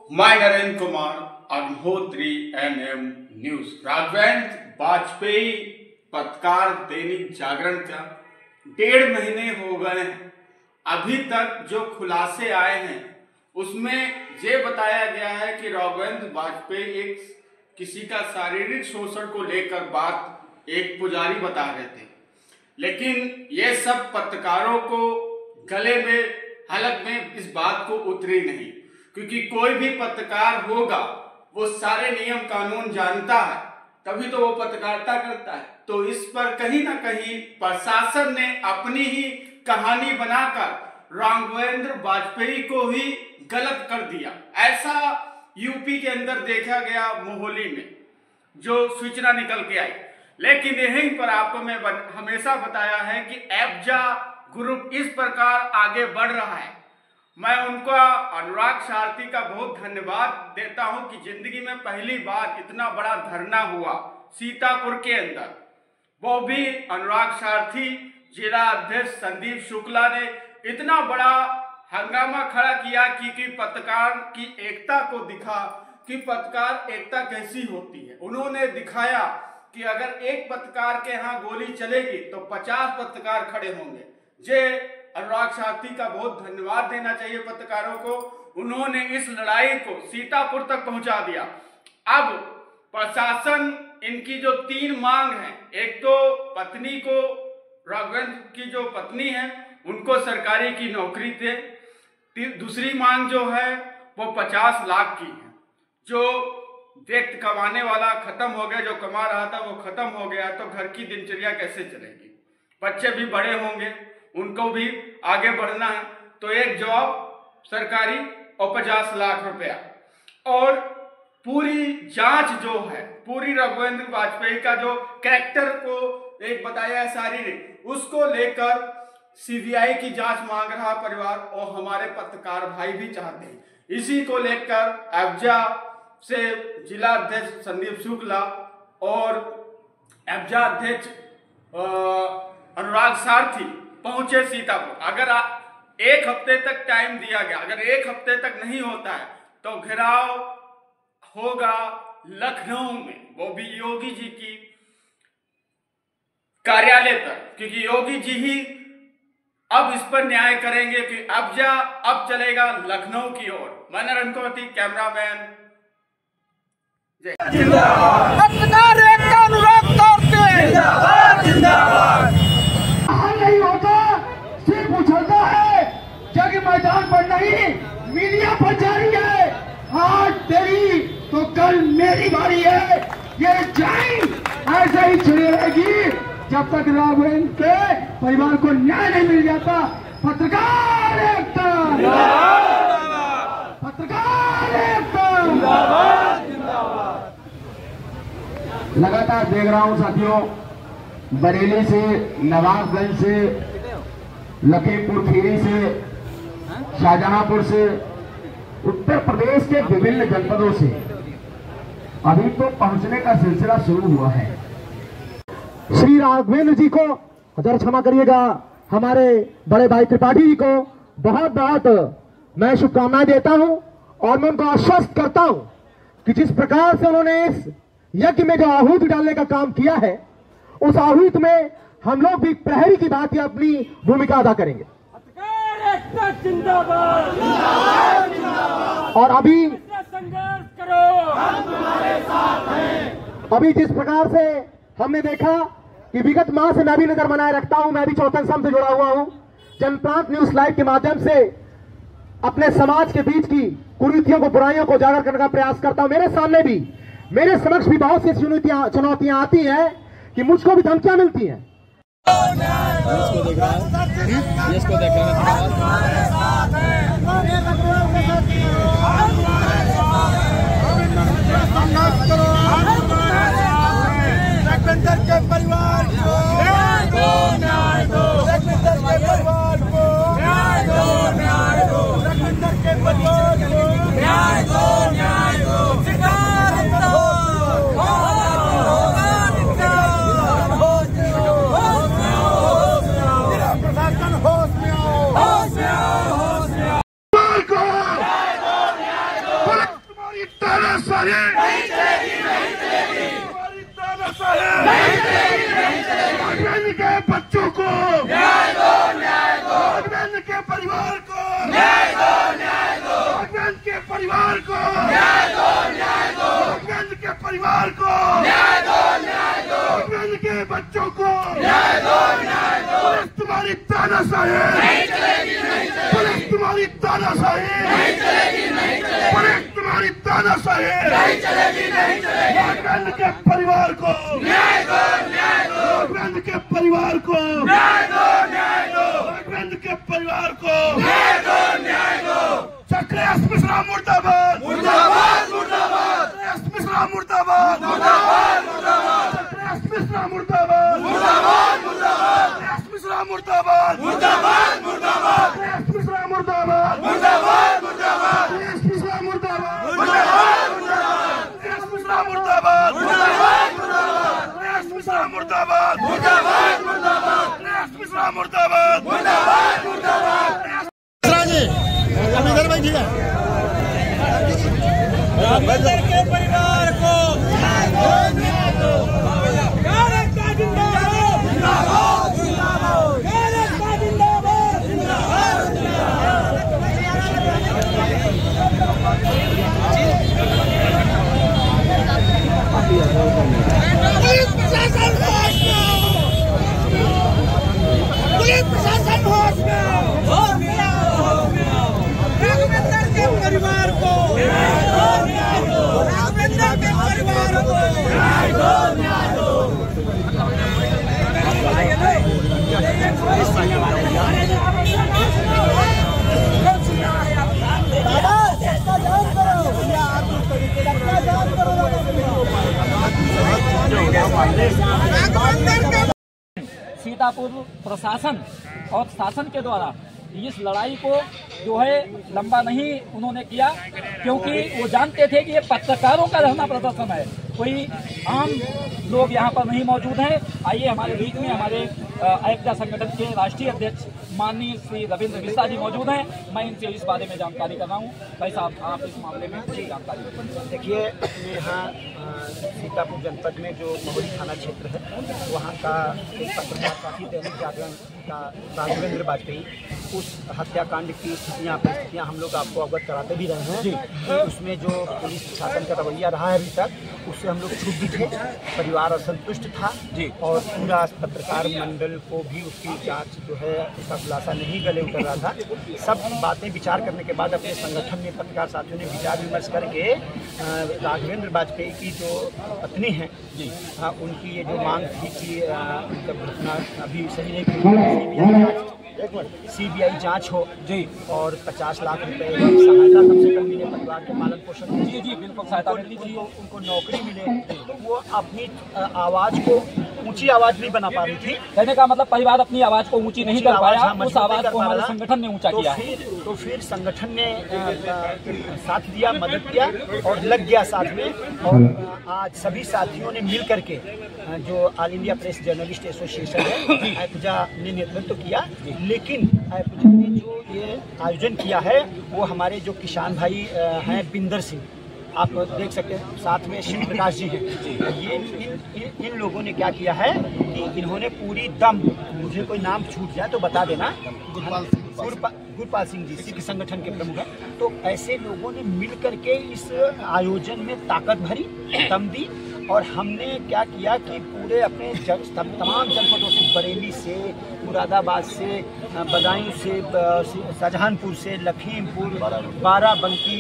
मैं Narendra Kumar, Agnihotri NM news. Raghavendra Vajpayee पत्रकार दैनिक जागरण का 1.5 महीने हो गए हैं। अभी तक जो खुलासे आए हैं उसमें ये बताया गया है कि राघवेंद्र वाजपेयी किसी का शारीरिक शोषण को लेकर बात एक पुजारी बता रहे थे, लेकिन ये सब पत्रकारों को गले में हलक में इस बात को उतरी नहीं, क्योंकि कोई भी पत्रकार होगा वो सारे नियम कानून जानता है, तभी तो वो पत्रकारिता करता है। तो इस पर कहीं ना कहीं प्रशासन ने अपनी ही कहानी बनाकर राघवेंद्र वाजपेयी को ही गलत कर दिया। ऐसा यूपी के अंदर देखा गया मोहाली में जो सूचना निकल के आई। लेकिन यहीं पर आपको मैं हमेशा बताया है कि एफजा ग्रुप इस प्रकार आगे बढ़ रहा है। मैं उनका अनुराग सारथी का बहुत धन्यवाद देता हूं कि जिंदगी में पहली बार इतना बड़ा धरना हुआ सीतापुर के अंदर, वो भी अनुराग सारथी जिला अध्यक्ष संदीप शुक्ला ने इतना बड़ा हंगामा खड़ा किया कि पत्रकार की एकता को दिखा कि पत्रकार एकता कैसी होती है। उन्होंने दिखाया कि अगर एक पत्रकार के यहाँ गोली चलेगी तो 50 पत्रकार खड़े होंगे। जे अनुराग सारथी का बहुत धन्यवाद देना चाहिए पत्रकारों को, उन्होंने इस लड़ाई को सीतापुर तक पहुंचा दिया। अब प्रशासन इनकी जो 3 मांग है, एक तो पत्नी को, राघवेंद्र की जो पत्नी है उनको सरकारी की नौकरी दे, दूसरी मांग जो है वो 50 लाख की है। जो व्यक्ति कमाने वाला खत्म हो गया, जो कमा रहा था वो खत्म हो गया, तो घर की दिनचर्या कैसे चलेगी? बच्चे भी बड़े होंगे, उनको भी आगे बढ़ना है, तो एक जॉब सरकारी और 50 लाख रुपया। और पूरी जांच जो है, पूरी राघवेंद्र वाजपेयी का जो कैरेक्टर को एक बताया है शारीरिक, उसको लेकर CBI की जांच मांग रहा परिवार, और हमारे पत्रकार भाई भी चाहते हैं। इसी को लेकर एफजा से जिला अध्यक्ष संदीप शुक्ला और एफजा अध्यक्ष अनुराग सारथी पहुंचे सीतापुर। अगर 1 हफ्ते तक टाइम दिया गया, अगर 1 हफ्ते तक नहीं होता है तो घेराव होगा लखनऊ में, वो भी योगी जी की कार्यालय पर, क्योंकि योगी जी ही अब इस पर न्याय करेंगे कि अब चलेगा लखनऊ की ओर। मैं नरेंद्र कुमार, कैमरामैन। नहीं होता, सिर्फ उछलता है, जग मैदान पर नहीं मीडिया पर जारी है। आज तेरी तो कल मेरी बारी है। ये जंग ऐसे ही चली रहेगी जब तक राघवेंद्र के परिवार को न्याय नहीं मिल जाता। पत्रकार एकता, पत्रकार एकता। लगातार देख रहा हूं साथियों, बरेली से, नवाबगंज से, लखीमपुर खीरी से, शाहजहांपुर से, उत्तर प्रदेश के विभिन्न जनपदों से अभी तो पहुंचने का सिलसिला शुरू हुआ है। श्री राघवेंद्र जी को जरा क्षमा करिएगा, हमारे बड़े भाई त्रिपाठी जी को बहुत बहुत मैं शुभकामनाएं देता हूं, और मैं उनको आश्वस्त करता हूं कि जिस प्रकार से उन्होंने इस यज्ञ में जो आहुति डालने का काम किया है, उस आहुति में हम लोग भी प्रहरी की बात या अपनी भूमिका अदा करेंगे। और अभी संघर्ष करो, हम तुम्हारे साथ हैं। अभी जिस प्रकार से हमने देखा कि विगत माह से मैं भी नजर बनाए रखता हूं, मैं भी चौथन सम से जुड़ा हुआ हूं, जनप्रांत न्यूज लाइव के माध्यम से अपने समाज के बीच की कुरीतियों को, बुराइयों को उजागर करने का प्रयास करता हूं। मेरे सामने भी, मेरे समक्ष भी बहुत सी चुनौतियां आती हैं कि मुझको भी धमकियां मिलती हैं। के परिवार को न्याय दो, न्याय दो, के परिवार को न्याय दो, न्याय दो, के परिवार को न्याय दो, न्याय दो। प्रशासन होश में आओ, होश में आओ, होश में आओ। तानाशाही नहीं चलेगी, नहीं चलेगी। हमारी तानाशाही नहीं चलेगी, नहीं चलेगी। राघवेंद्र के बच्चों को न्याय दो, न्याय दो। राघवेंद्र के परिवार को न्याय दो, न्याय दो। राघवेंद्र के परिवार को न्याय दो, न्याय दो। राघवेंद्र के परिवार को न्याय दो, न्याय दो। राघवेंद्र के बच्चों को न्याय दो, न्याय दो। पुलिस तुम्हारी तानाशाही नहीं चलेगी, नहीं चलेगी। पुलिस तुम्हारी तानाशाही नहीं चलेगी, नहीं चलेगी। पुलिस तुम्हारी तानाशाही नहीं चलेगी, नहीं चलेगी। राघवेंद्र के परिवार को न्याय दो, न्याय दो। राघवेंद्र के परिवार को न्याय दो, न्याय दो। राघवेंद्र के परिवार को न्याय दो, न्याय दो। चक्र एस मिश्रा मुर्दाबाद, मुर्दाबाद, मुर्दाबाद। एस मिश्रा मुर्दाबाद, मुर्दाबाद, मुर्दाबाद। चक्र एस मिश्रा मुर्दाबाद, मुर्दाबाद, मुर्दाबाद। एस मिश्रा मुर्दाबाद, मुर्दाबाद, मुर्दाबाद। एस मिश्रा मुर्दाबाद, मुर्दाबाद, मुर्दाबाद। एस मिश्रा मुर्दाबाद, मुर्दाबाद, मुर्दाबाद। एस मिश्रा मुर्दाबाद, मुर्दाबाद, मुर्दाबाद। एस मिश्रा मुर्दाबाद, मुर्दाबाद, मुर्दाबाद। एस मिश्रा मुर्दाबाद, मुर्दाबाद, मुर्दाबाद। इधर बैठिए। राघवेंद्र के परिवार को न्याय दो, न्याय दो। भारत का जिंदाबाद, जिंदाबाद, जिंदाबाद। भारत का जिंदाबाद, जिंदाबाद, जिंदाबाद। पुलिस प्रशासन होश में, पुलिस प्रशासन होश में। राघवेंद्र के परिवार को न्याय दो, न्याय दो। राघवेंद्र के परिवार को न्याय दो, न्याय दो। सीतापुर प्रशासन और शासन के द्वारा इस लड़ाई को जो है लंबा नहीं उन्होंने किया, क्योंकि वो जानते थे कि ये पत्रकारों का रहना प्रदर्शन है, कोई आम लोग यहाँ पर नहीं मौजूद हैं। आइए हमारे बीच में हमारे अयोध्या संगठन के राष्ट्रीय अध्यक्ष माननीय श्री रविंद्र मिश्रा जी मौजूद हैं। मैं इनसे इस बारे में जानकारी कर रहा हूँ। भाई साहब, आप इस मामले में जानकारी देखिए, अपने यहाँ सीतापुर जनपद में जो महुली थाना क्षेत्र है, वहाँ का एक पत्रकार काफ़ी दैनिक जागरण का राघवेंद्र वाजपेयी, उस हत्याकांड की परिस्थितियाँ हम लोग आपको अवगत कराते भी रहे हैं कि उसमें जो पुलिस प्रशासन का रवैया रहा है अभी तक, उससे हम लोग क्षुब्ध थे, परिवार असंतुष्ट था और पूरा पत्रकार मंडल को भी उसकी जांच जो है उसका खुलासा नहीं गले उतर रहा था। सब बातें विचार करने के बाद अपने संगठन में पत्रकार साथियों ने विचार विमर्श करके राघवेंद्र वाजपेयी की जो पत्नी हैं उनकी ये जो मांग थी कि जब घटना अभी सही नहीं सीबीआई जांच हो जी और 50 लाख रुपए सहायता कम से कम मिले परिवार के पालन पोषण में। जी जी बिल्कुल सहायता मिली थी, उनको नौकरी मिले, तो वो अपनी आवाज को ऊंची आवाज नहीं बना पा रही थी। कहने का मतलब परिवार अपनी आवाज को ऊंची नहीं कर पाया, उस आवाज को हमारे संगठन ने ऊंचा किया। तो फिर संगठन ने साथ दिया, मदद किया और लग गया साथ में। और आज सभी साथियों ने मिल करके जो all India press journalist association है APJA ने नेतृत्व किया, लेकिन APJA ने जो ये आयोजन किया है वो हमारे जो किसान भाई हैं पिंदर सिंह, आप देख सकते हैं साथ में शिव प्रकाश जी हैं। ये इन लोगों ने क्या किया है कि इन्होंने पूरी दम, मुझे कोई नाम छूट जाए तो बता देना, गुरपाल सिंह जी सिख संगठन के प्रमुख हैं। तो ऐसे लोगों ने मिल करके इस आयोजन में ताकत भरी, दम दी और हमने क्या किया कि पूरे अपने तमाम जनपदों से, बरेली से, मुरादाबाद से, बदायूं से, शाहजहांपुर से, लखीमपुर, बाराबंकी,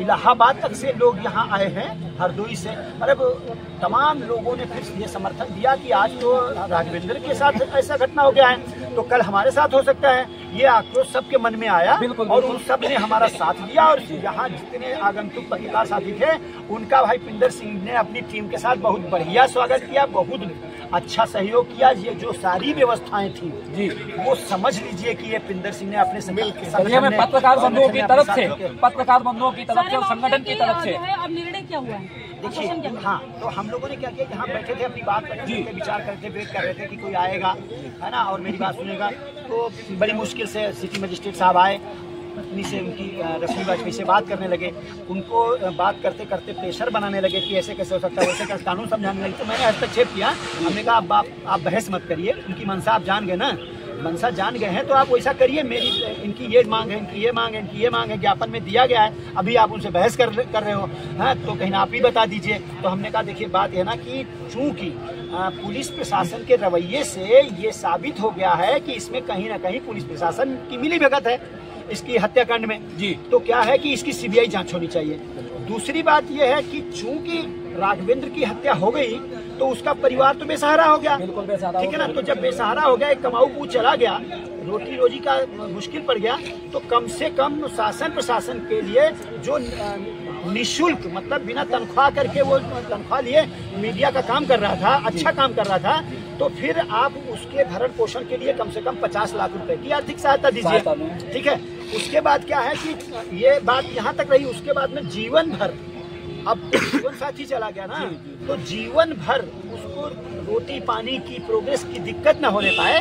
इलाहाबाद तक से लोग यहाँ आए हैं, हरदोई से। मतलब तमाम लोगों ने फिर ये समर्थन दिया कि आज तो राघवेंद्र के साथ ऐसा घटना हो गया है तो कल हमारे साथ हो सकता है। ये आक्रोश सबके मन में आया और उन सब ने हमारा साथ दिया। और यहाँ जितने आगंतुक पत्रकार साथी थे उनका भाई पिंदर सिंह ने अपनी टीम के साथ बहुत बढ़िया स्वागत किया, बहुत अच्छा सहयोग किया। ये जो सारी व्यवस्थाएं थी जी वो समझ लीजिए कि ये पिंदर सिंह ने अपने पत्रकार बंधुओं की तरफ से, पत्रकार बंधुओं की तरफ से और संगठन की तरफ से अब निर्णय क्या हुआ है? हाँ, तो हम लोगों ने क्या किया, यहाँ बैठे थे, अपनी बात कर रहे थे, विचार करते वेट कर रहे थे कि कोई आएगा है ना और मेरी बात सुनेगा। तो बड़ी मुश्किल से सिटी मजिस्ट्रेट साहब आए पत्नी से उनकी रश्मि वाजपेयी से बात करने लगे, उनको बात करते करते प्रेशर बनाने लगे कि ऐसे कैसे हो सकता है, वैसे कैसे, कानून समझाने लगे। तो मैंने हस्तक्षेप किया, हमने कहा आप बहस मत करिए, उनकी मंशा आप जान गए ना, मंशा जान गए हैं तो आप वैसा करिए, मेरी इनकी ये मांग है, इनकी ये मांग है, इनकी ये मांग है, ज्ञापन में दिया गया है, अभी आप उनसे बहस कर रहे हो, हाँ तो कहीं आप ही बता दीजिए। तो हमने कहा देखिए बात है ना कि चूंकि पुलिस प्रशासन के रवैये से ये साबित हो गया है कि इसमें कहीं ना कहीं पुलिस प्रशासन की मिलीभगत है इसकी हत्याकांड में जी, तो क्या है कि इसकी सीबीआई जांच होनी चाहिए। दूसरी बात यह है कि चूंकि राघवेंद्र की हत्या हो गई तो उसका परिवार तो बेसहारा हो गया, बिल्कुल बेसहारा, ठीक है ना। तो जब बेसहारा हो गया, एक कमाऊ पूछ चला गया, रोटी रोजी का मुश्किल पड़ गया, तो कम से कम शासन प्रशासन के लिए जो निःशुल्क मतलब बिना तनख्वाह करके वो तनख्वाह लिए मीडिया का काम कर रहा था, अच्छा काम कर रहा था, तो फिर आप उसके भरण पोषण के लिए कम से कम 50 लाख रुपए की आर्थिक सहायता दीजिए, ठीक है। उसके बाद क्या है कि ये बात यहाँ तक रही, उसके बाद में जीवन भर, अब जीवन साथी चला गया ना, तो जीवन भर उसको रोटी पानी की प्रोग्रेस की दिक्कत न होने पाए,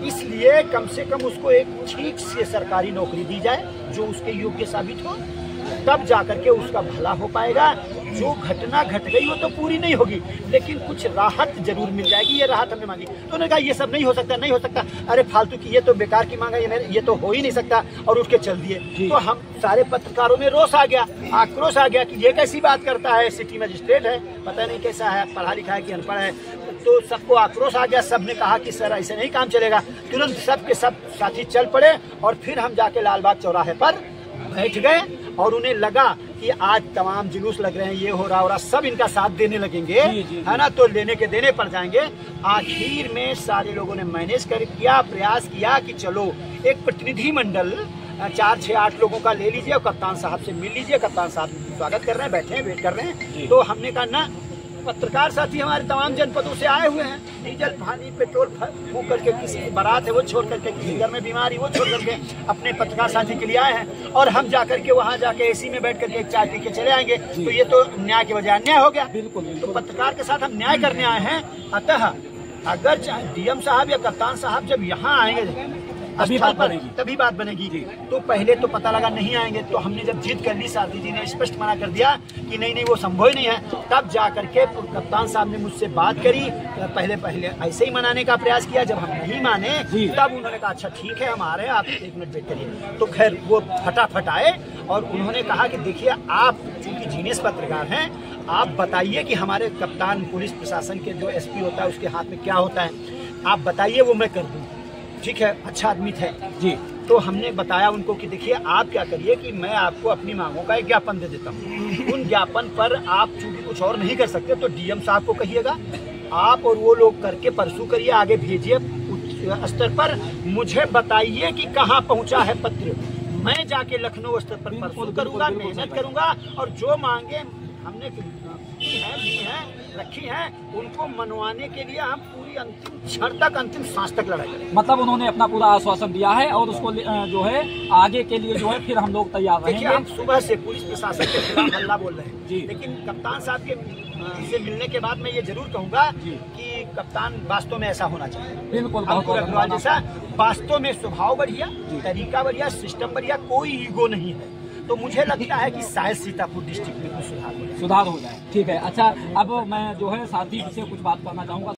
इसलिए कम से कम उसको एक ठीक से सरकारी नौकरी दी जाए जो उसके योग्य साबित हो, तब जाकर के उसका भला हो पाएगा। जो घटना घट गई वो तो पूरी नहीं होगी, लेकिन कुछ राहत जरूर मिल जाएगी, ये राहत हमने मांगी। तो उन्होंने कहा ये सब नहीं हो सकता, नहीं हो सकता, अरे फालतू की ये तो बेकार की मांग है, ये तो हो ही नहीं सकता, और उठ के चल दिए। तो हम सारे पत्रकारों में रोष आ गया, आक्रोश आ गया कि ये कैसी बात करता है, सिटी मजिस्ट्रेट है, पता नहीं कैसा है, पढ़ा लिखा है कि अनपढ़ है। तो सबको आक्रोश आ गया, सबने कहा कि सर ऐसे नहीं काम चलेगा। तुरंत सब के सब साथी चल पड़े और फिर हम जाके लालबाग चौराहे पर बैठ गए और उन्हें लगा कि आज तमाम जुलूस लग रहे हैं, ये हो रहा सब इनका साथ देने लगेंगे, है ना, तो लेने के देने पड़ जाएंगे। आखिर में सारे लोगों ने मैनेज कर किया, प्रयास किया कि चलो एक प्रतिनिधि मंडल 4, 6, 8 लोगों का ले लीजिए और कप्तान साहब से मिल लीजिए। कप्तान साहब स्वागत कर रहे हैं, बैठे हैं, वेट कर रहे हैं। तो हमने कहा ना, पत्रकार साथी हमारे तमाम जनपदों से आए हुए हैं, डीजल पानी पेट्रोल फूंक करके, किसी की बारात है वो छोड़ करके, किसी घर में बीमारी वो छोड़ करके अपने पत्रकार साथी के लिए आए हैं, और हम जाकर के वहाँ जाके एसी में बैठ करके एक चाय पी के चले आएंगे, तो ये तो न्याय के बजाय अन्याय हो गया। बिल्कुल। तो पत्रकार के साथ हम न्याय करने आए हैं, अतः अगर डीएम साहब या कप्तान साहब जब यहाँ आएंगे तभी बात बनेगी। तो पहले तो पता लगा नहीं आएंगे, तो हमने जब जिद कर ली, सारथी जी ने स्पष्ट मना कर दिया कि नहीं वो संभव ही नहीं है, तब जाकर के कप्तान साहब ने मुझसे बात करी, पहले ऐसे ही मनाने का प्रयास किया, जब हम नहीं माने तब उन्होंने कहा अच्छा ठीक है हम आ रहे हैं, आप 1 मिनट वेट करिए। तो खैर वो फटाफट आए और उन्होंने कहा कि देखिए आप चूंकि जीनियस पत्रकार हैं, आप बताइए कि हमारे कप्तान पुलिस प्रशासन के जो एसपी होता है उसके हाथ में क्या होता है, आप बताइए वो मैं कर दूँ, ठीक है, अच्छा आदमी थे जी। तो हमने बताया उनको कि देखिए आप क्या करिए कि मैं आपको अपनी मांगों का एक ज्ञापन दे देता हूँ, उन ज्ञापन पर आप चूंकि कुछ और नहीं कर सकते तो डीएम साहब को कहिएगा, आप और वो लोग करके परसू करिए, आगे भेजिए उच्च स्तर पर, मुझे बताइए कि कहाँ पहुँचा है पत्र, मैं जाके लखनऊ स्तर पर परसू करूँगा, मेहनत करूँगा, और जो मांगे हमने रखी है उनको मनवाने के लिए हम पूरी अंतिम क्षण तक, अंतिम सांस तक लड़ाई करेंगे। मतलब उन्होंने अपना पूरा आश्वासन दिया है और उसको जो है आगे के लिए जो है फिर हम लोग तैयार रहेंगे। हम सुबह से पुलिस प्रशासन के खिलाफ हल्ला बोल रहे हैं जी, लेकिन कप्तान साहब के से मिलने के बाद मैं ये जरूर कहूँगा कि कप्तान वास्तव में ऐसा होना चाहिए, बिल्कुल अग्रवाल जैसा, वास्तव में स्वभाव बढ़िया, तरीका बढ़िया, सिस्टम बढ़िया, कोई ईगो नहीं है। तो मुझे लगता है कि शायद सीतापुर डिस्ट्रिक्ट में कुछ सुधार हो जाए। ठीक है, अच्छा अब मैं जो है साथी से कुछ बात करना चाहूँगा।